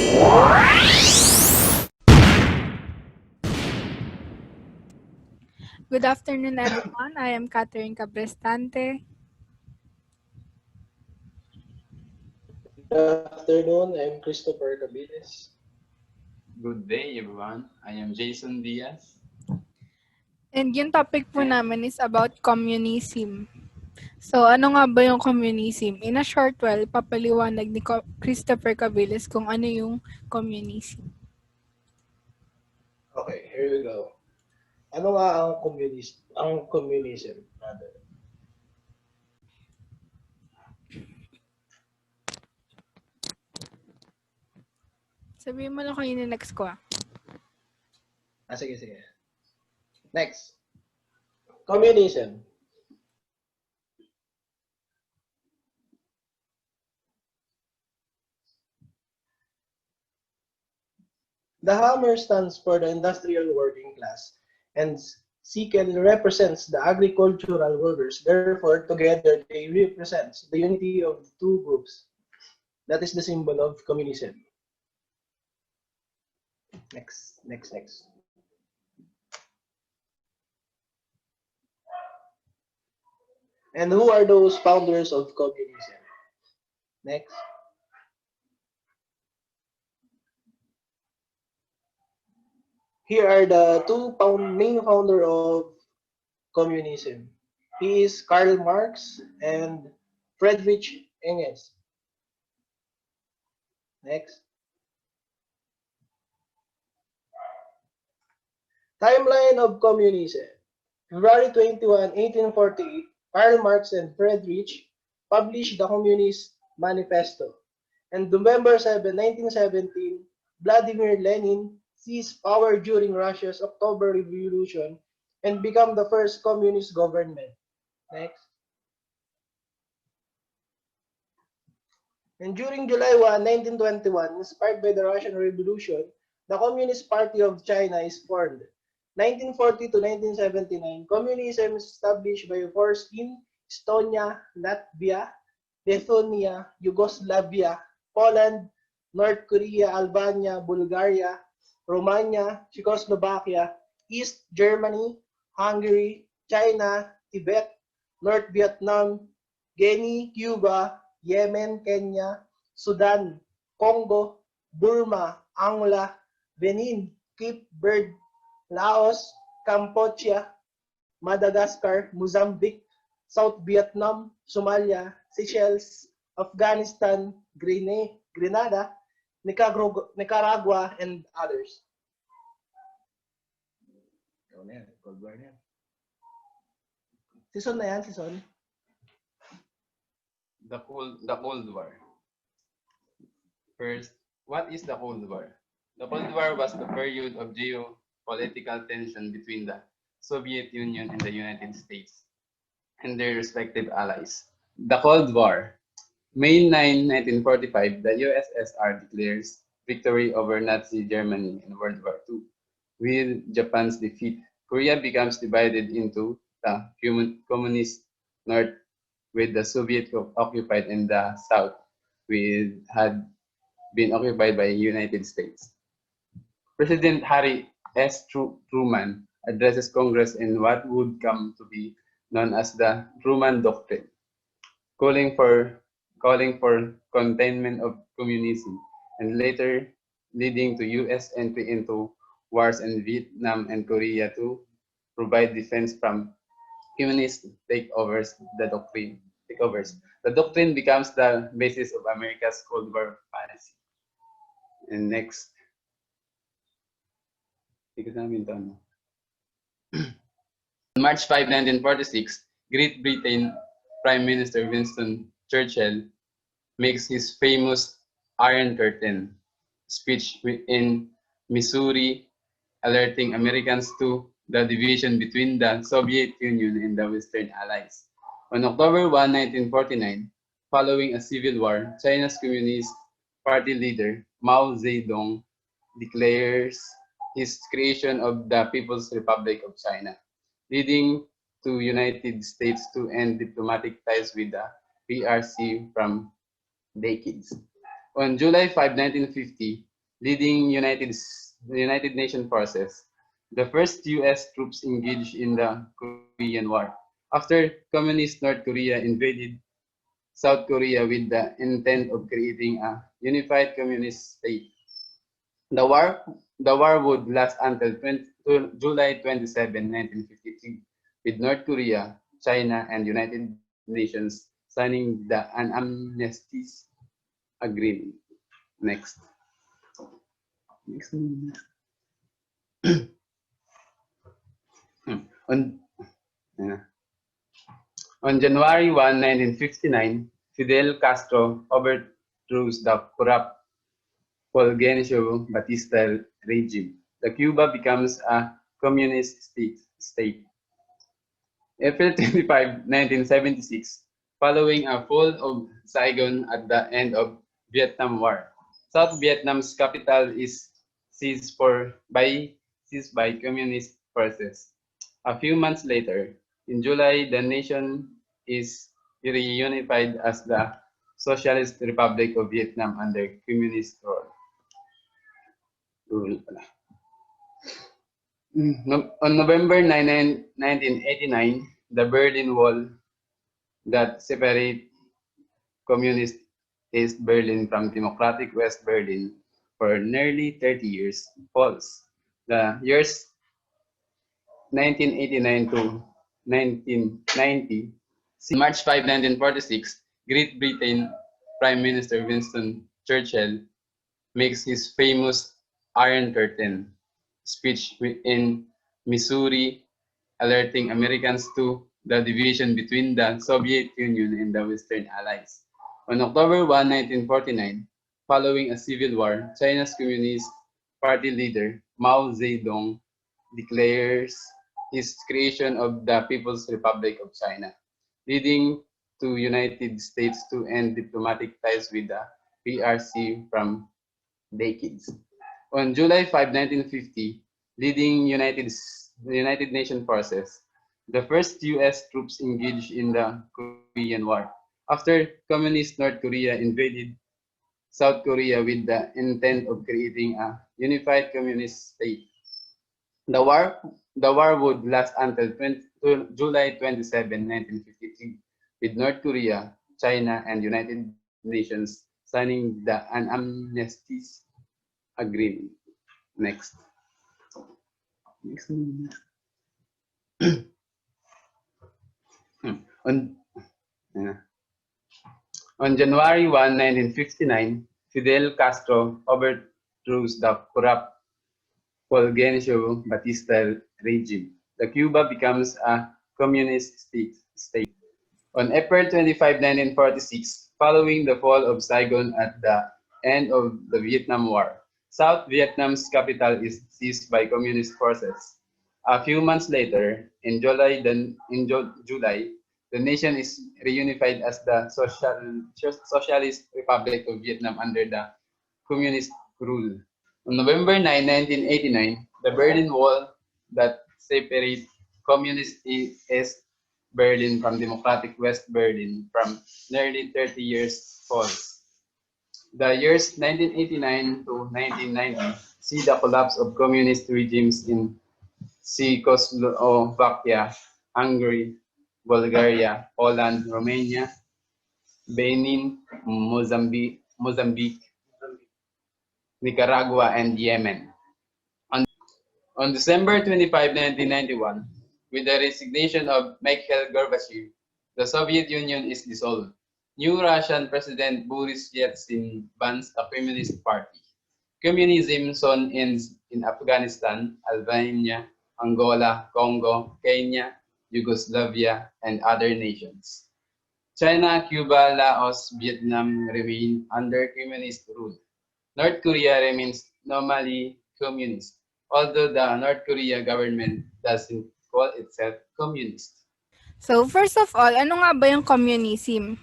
Good afternoon, everyone. I am Cabrestante. Good afternoon, I'm Christopher Cabiles. Good day, everyone. I am Jayson Diaz. And yung topic po namin is about communism. So, ano nga ba yung communism? In a short while, papaliwanag ni Christopher Cabiles kung ano yung communism. Okay, here we go. Ano nga ang communism? Rather? Sabihin mo lang kung yun yung next ko. Sige. Next. Communism. The hammer stands for the industrial working class, and sickle represents the agricultural workers. Therefore, together they represent the unity of the two groups. That is the symbol of communism. Next. And who are those founders of communism? Next. Here are the two main founder of communism. He is Karl Marx and Friedrich Engels. Next. Timeline of communism. February 21, 1848, Karl Marx and Friedrich published the Communist Manifesto. And November 7, 1917, Vladimir Lenin seized power during Russia's October Revolution and became the first communist government. Next. And during July 1, 1921, inspired by the Russian Revolution, the Communist Party of China is formed. 1940 to 1979, communism is established by force in Estonia, Latvia, Lithuania, Yugoslavia, Poland, North Korea, Albania, Bulgaria, Romania, Czechoslovakia, East Germany, Hungary, China, Tibet, North Vietnam, Guinea, Cuba, Yemen, Kenya, Sudan, Congo, Burma, Angola, Benin, Cape Verde, Laos, Cambodia, Madagascar, Mozambique, South Vietnam, Somalia, Seychelles, Afghanistan, Grenada, Nicaragua, and others. Season na yan, season. The Cold War. First, what is the Cold War? The Cold War was the period of geopolitical tension between the Soviet Union and the United States and their respective allies. The Cold War. May 9, 1945, the USSR declares victory over Nazi Germany in World War II. With Japan's defeat, Korea becomes divided into the communist North, with the Soviet occupied, and the South, which had been occupied by the United States. President Harry S. Truman addresses Congress in what would come to be known as the Truman Doctrine, calling for containment of communism, and later leading to U.S. entry into wars in Vietnam and Korea to provide defense from communist takeovers. The doctrine becomes the basis of America's Cold War policy. And next. On March 5, 1946, Great Britain Prime Minister Winston Churchill makes his famous Iron Curtain speech in Missouri, alerting Americans to the division between the Soviet Union and the Western Allies. On October 1, 1949, following a civil war, China's Communist Party leader Mao Zedong declares his creation of the People's Republic of China, leading to United States to end diplomatic ties with the PRC from decades. On July 5, 1950, leading United Nations forces. The first U.S. troops engaged in the Korean War. After communist North Korea invaded South Korea with the intent of creating a unified communist state. The war, the war would last until July 27, 1953, with North Korea, China, and United Nations signing the an amnesty agreement. Next. Next. On, uh, on January 1, 1959, Fidel Castro overthrows the corrupt Fulgencio Batista regime. The Cuba becomes a communist state. April 25, 1976, following a fall of Saigon at the end of Vietnam War. South Vietnam's capital is seized seized by communist forces. A few months later, in July, the nation is reunified as the Socialist Republic of Vietnam under communist rule. On November 1989, the Berlin Wall that separate communist East Berlin from democratic West Berlin for nearly 30 years falls. The years 1989 to 1990, March 5, 1946, Great Britain Prime Minister Winston Churchill makes his famous Iron Curtain speech in Missouri, alerting Americans to the division between the Soviet Union and the Western Allies. On October 1, 1949, following a civil war, China's Communist Party leader Mao Zedong declares his creation of the People's Republic of China, leading to United States to end diplomatic ties with the PRC from decades. On July 5, 1950, leading United Nations forces, the first U.S. troops engaged in the Korean War. After communist North Korea invaded South Korea with the intent of creating a unified communist state. The war, the war would last until July 27, 1953, with North Korea, China, and United Nations signing an amnesty agreement. Next. Next. On, uh, on January 1, 1959, Fidel Castro overthrows the corrupt Fulgencio Batista regime. The Cuba becomes a communist state. On April 25, 1946, following the fall of Saigon at the end of the Vietnam War, South Vietnam's capital is seized by communist forces. A few months later, July, the nation is reunified as the Socialist Republic of Vietnam under the communist rule. On November 9, 1989, the Berlin Wall that separates communist East Berlin from democratic West Berlin from nearly 30 years falls. The years 1989 to 1990 see the collapse of communist regimes in Czechoslovakia, Hungary, Bulgaria, Poland, Romania, Benin, Mozambique, Nicaragua, and Yemen. On December 25, 1991, with the resignation of Mikhail Gorbachev, the Soviet Union is dissolved. New Russian President Boris Yeltsin bans the Communist Party. Communism soon ends in Afghanistan, Albania, Angola, Congo, Kenya, Yugoslavia, and other nations. China, Cuba, Laos, Vietnam remain under communist rule. North Korea remains nominally communist, although the North Korea government doesn't call itself communist. So, first of all, ano nga ba yung communism?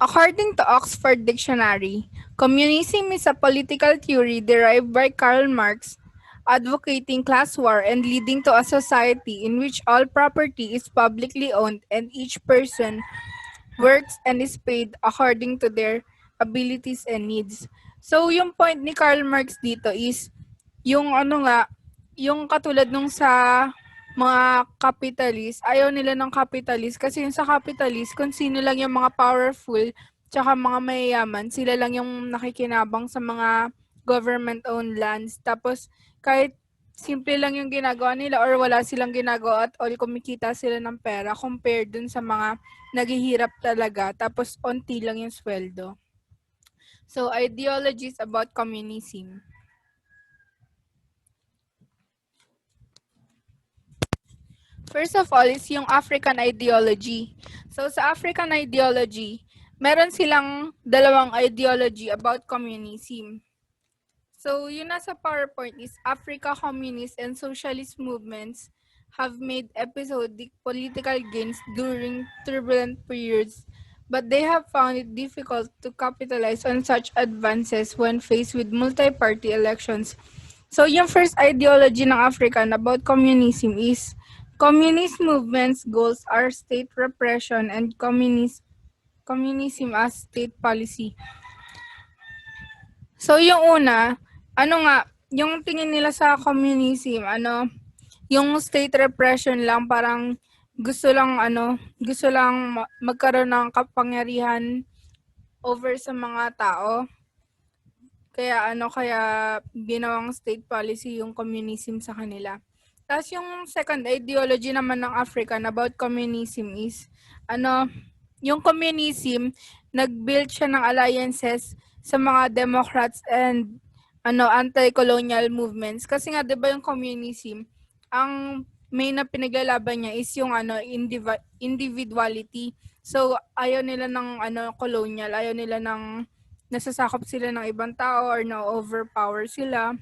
According to Oxford Dictionary, communism is a political theory derived by Karl Marx, advocating class war and leading to a society in which all property is publicly owned and each person works and is paid according to their abilities and needs. So, yung point ni Karl Marx dito is, yung ano nga, yung katulad nung sa mga capitalist, ayaw nila ng capitalist kasi yung sa capitalist, kung sino lang yung mga powerful, tsaka mga mayayaman, sila lang yung nakikinabang sa mga government-owned lands. Tapos, kahit simple lang yung ginagawa nila or wala silang ginagawa at all kumikita sila ng pera compared dun sa mga naghihirap talaga. Tapos, onti lang yung sweldo. So, ideologies about communism. First of all is yung African ideology. So, sa African ideology, meron silang dalawang ideology about communism. So, yun nasa PowerPoint is Africa communist and socialist movements have made episodic political gains during turbulent periods, but they have found it difficult to capitalize on such advances when faced with multi-party elections. So, yung first ideology ng African about communism is communist movements' goals are state repression and communism as state policy. So, yung una, yung tingin nila sa communism, yung state repression lang, parang gusto lang magkaroon ng kapangyarihan over sa mga tao. Kaya ginawang state policy yung communism sa kanila. Tapos yung second ideology naman ng African about communism is, yung communism, nag-build siya ng alliances sa mga Democrats and anti-colonial movements. Kasi nga, di ba yung communism, ang main na pinaglalaban niya is yung individuality. So, ayaw nila ng colonial, ayaw nila ng nasasakop sila ng ibang tao or na-overpower sila.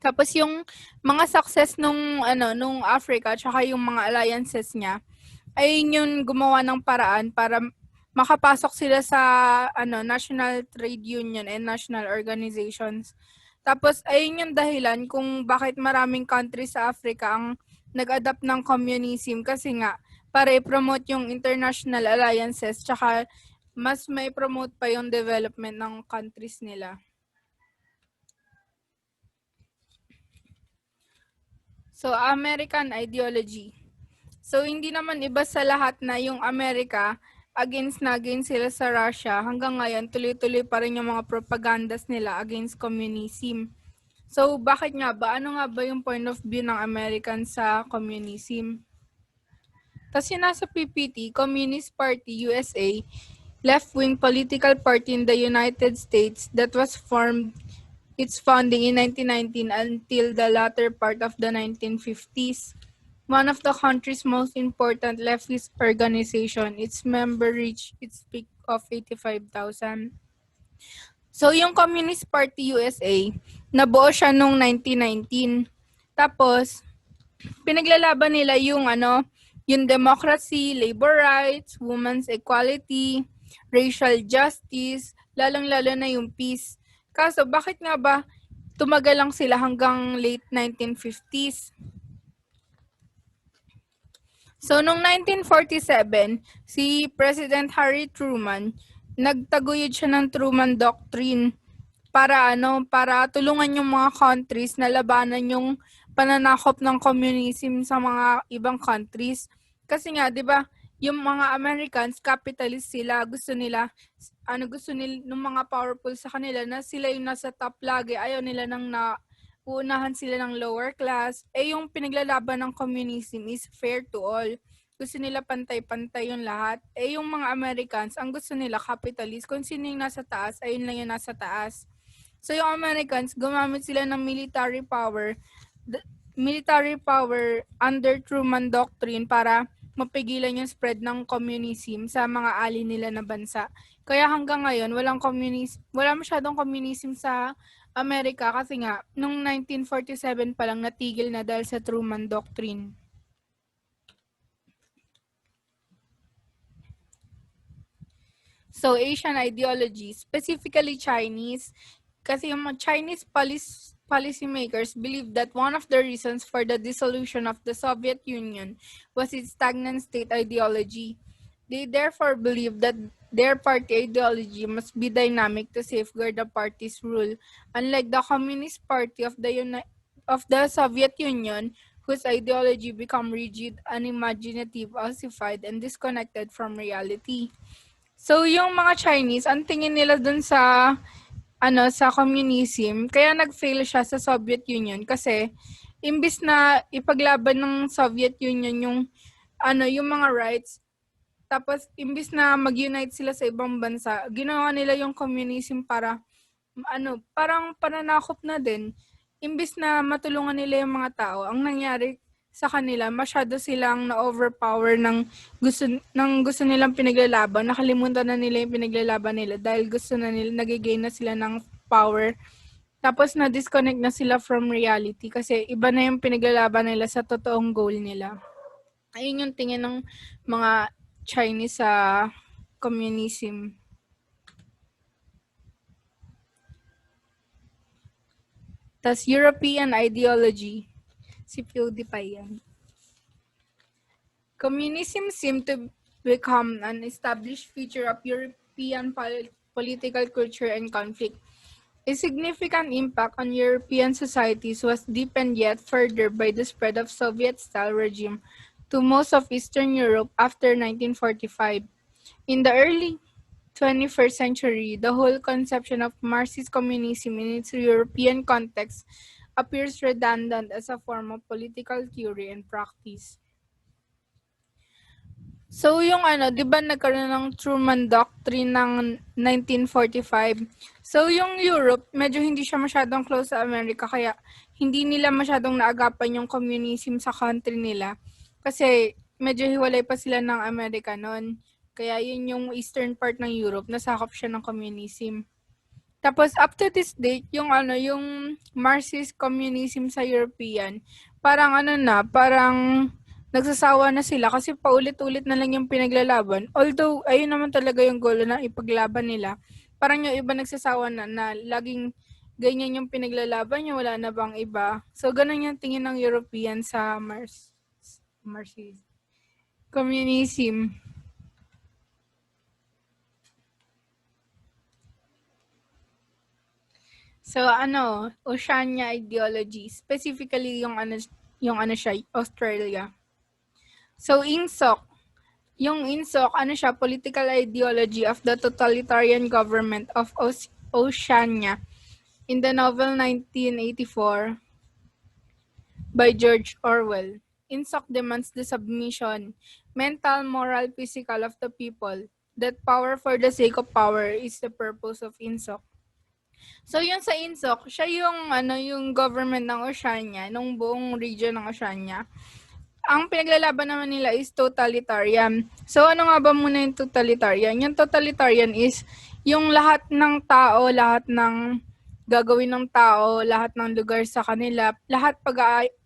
Tapos yung mga success nung Africa tsaka yung mga alliances niya ay yun gumawa ng paraan para makapasok sila sa National Trade Union and national organizations. Tapos ayun yung dahilan kung bakit maraming countries sa Africa ang nag-adapt ng communism kasi nga para i-promote yung international alliances tsaka mas may promote pa yung development ng countries nila. So, American ideology. So, hindi naman iba sa lahat na yung Amerika against sila sa Russia. Hanggang ngayon, tuloy-tuloy pa rin yung mga propagandas nila against communism. So, bakit nga ba? Ano nga ba yung point of view ng American sa communism? Tapos yung nasa PPT, Communist Party USA, left-wing political party in the United States that was formed its founding in 1919 until the latter part of the 1950s. One of the country's most important leftist organization, its member reached its peak of 85,000. So, yung Communist Party USA, nabuo siya noong 1919. Tapos, pinaglalaban nila yung yung democracy, labor rights, women's equality, racial justice, lalong-lalo na yung peace. Kaso, bakit nga ba tumagal lang sila hanggang late 1950s? So, noong 1947, si President Harry Truman, nagtaguyod siya ng Truman Doctrine para tulungan yung mga countries na labanan yung pananakop ng communism sa mga ibang countries. Kasi nga, 'di ba, yung mga Americans, capitalist sila, gusto nila ng mga powerful sa kanila na sila yung nasa top lagi, ayaw nila nang uunahan sila ng lower class. Yung pinaglalaban ng communism is fair to all. Gusto nila pantay-pantay yung lahat. Yung mga Americans, ang gusto nila capitalist. Kung sino yung nasa taas, ayun lang yung nasa taas. So yung Americans, gumamit sila ng military power under Truman Doctrine para mapigilan yung spread ng communism sa mga ally nila na bansa. Kaya hanggang ngayon, wala masyadong communism sa Amerika kasi nga, noong 1947 pa lang natigil na dahil sa Truman Doctrine. So, Asian ideology, specifically Chinese, kasi yung Chinese policymakers believe that one of the reasons for the dissolution of the Soviet Union was its stagnant state ideology. They therefore believe that their party ideology must be dynamic to safeguard the party's rule, unlike the Communist Party of the Soviet Union, whose ideology become rigid, unimaginative, ossified, and disconnected from reality. So, yung mga Chinese, ang tingin nila dun sa communism, kaya nag-fail siya sa Soviet Union kasi imbis na ipaglaban ng Soviet Union yung mga rights, tapos imbis na mag-unite sila sa ibang bansa, ginawa nila yung communism para parang pananakop na din. Imbis na matulungan nila yung mga tao, ang nangyari sa kanila, masyado silang na-overpower gusto nilang pinaglalaban. Nakalimutan na nila yung pinaglalaban nila dahil gusto na nila, nagigain na sila ng power. Tapos na-disconnect na sila from reality kasi iba na yung pinaglalaban nila sa totoong goal nila. Ayun yung tingin ng mga Chinese sa communism. Tas European ideology. Si PewDiePie yan. Communism seemed to become an established feature of European political culture and conflict. A significant impact on European societies was deepened yet further by the spread of Soviet-style regime to most of Eastern Europe after 1945. In the early 21st century, the whole conception of Marxist communism in its European context appears redundant as a form of political theory and practice. So yung 'di ba nagkaroon ng Truman Doctrine ng 1945? So yung Europe, medyo hindi siya masyadong close sa America kaya hindi nila masyadong naagapan yung communism sa country nila. Kasi medyo hiwalay pa sila ng America noon. Kaya yun yung eastern part ng Europe, nasakop siya ng communism. Tapos up to this date, yung Marxist communism sa European, parang parang nagsasawa na sila kasi paulit-ulit na lang yung pinaglalaban. Although, ayun naman talaga yung goal na ipaglaban nila. Parang yung iba nagsasawa na laging ganyan yung pinaglalaban niya, wala na bang iba. So, ganun yung tingin ng European sa Marxist communism. So, Oceania ideology, specifically yung siya, Australia. So, yung INSOC, siya, political ideology of the totalitarian government of Oceania in the novel 1984 by George Orwell. INSOC demands the submission, mental, moral, physical of the people, that power for the sake of power is the purpose of INSOC. So, yun sa INSOC, siya yung government ng Oceania, nung buong region ng Oceania. Ang pinaglalaban naman nila is totalitarian. So, ano nga ba muna yung totalitarian? Yung totalitarian is yung lahat ng tao, lahat ng gagawin ng tao, lahat ng lugar sa kanila, lahat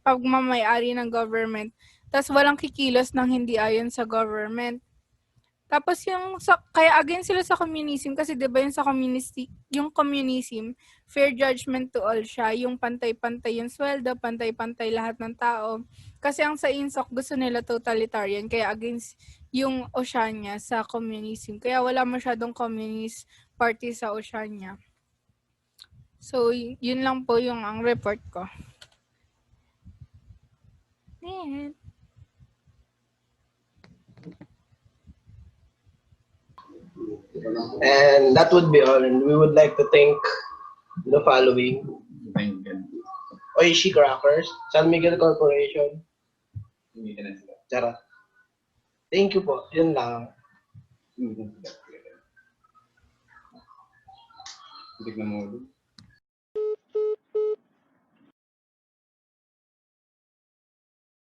pagmamayari ng government, tas walang kikilos ng hindi ayon sa government. Tapos kaya against sila sa communism kasi 'di ba yung communism, fair judgment to all siya, yung pantay-pantay yung sweldo, pantay-pantay lahat ng tao. Kasi ang sa INSOC gusto nila totalitarian kaya against yung Oceania sa communism. Kaya wala masyadong communist party sa Oceania. So yun lang po yung ang report ko. Net. And that would be all. And we would like to thank the following. Thank you. Oishi Crackers, San Miguel Corporation. Charot. Thank you po. Yun lang. Tignan mo.